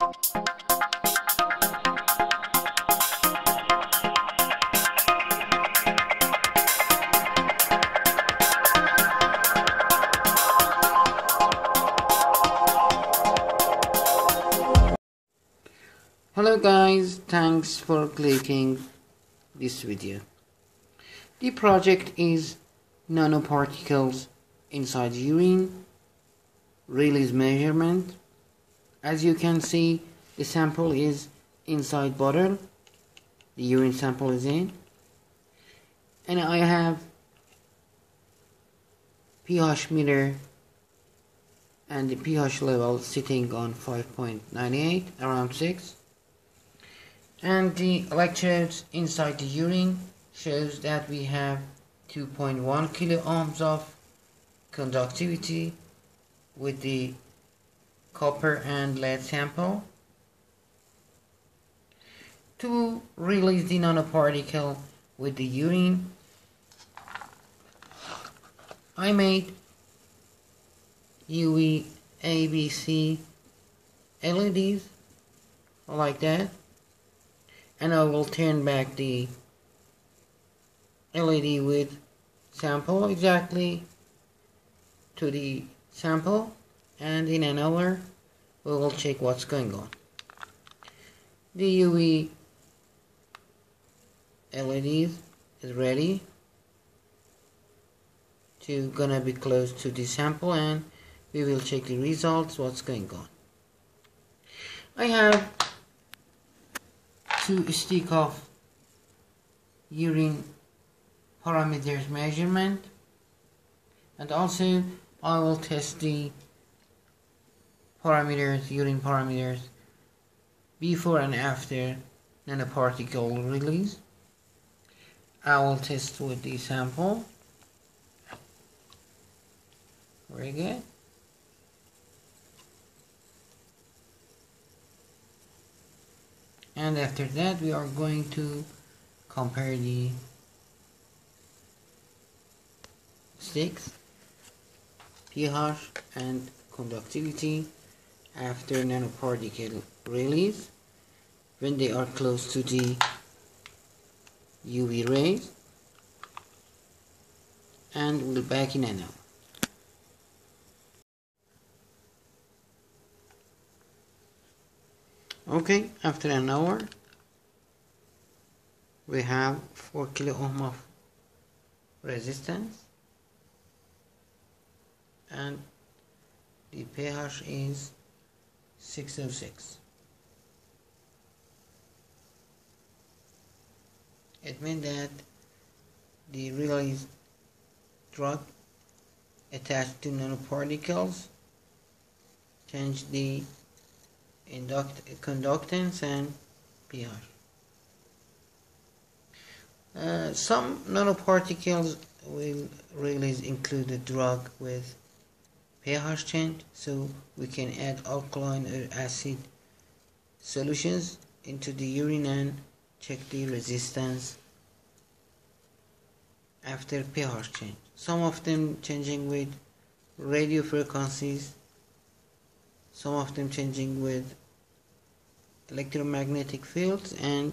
Hello guys, thanks for clicking this video. The project is nanoparticles inside urine release measurement. As you can see, the sample is inside bottle, the urine sample is in, and I have pH meter and the pH level sitting on 5.98, around 6. And the electrodes inside the urine shows that we have 2.1 kilo ohms of conductivity with the copper and lead sample. To release the nanoparticle with the urine, I made UV ABC LEDs like that, and I will turn back the LED with sample exactly to the sample, and in an hour we will check what's going on. The UV LEDs is ready to gonna be close to the sample, and we will check the results, what's going on. I have 2 sticks of urine parameters measurement, and also I will test the parameters, urine parameters, before and after nanoparticle release. I will test with the sample. Very good. And after that we are going to compare the sticks, pH and conductivity after nanoparticle release when they are close to the UV rays, and we'll be back in an hour. Okay, after an hour we have 4 kilo ohm of resistance, and the pH is 606. It means that the released drug attached to nanoparticles change the conductance and pH. Some nanoparticles will release include a drug with pH change, so we can add alkaline or acid solutions into the urine and check the resistance after pH change. Some of them changing with radio frequencies, some of them changing with electromagnetic fields, and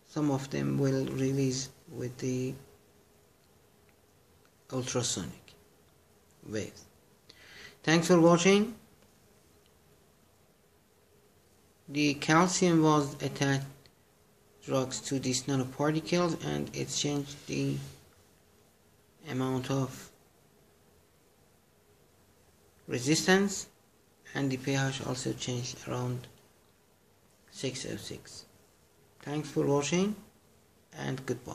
some of them will release with the ultrasonic waves. Thanks for watching. The calcium was attached drugs to these nanoparticles, and it changed the amount of resistance, and the pH also changed around 606. Thanks for watching, and goodbye.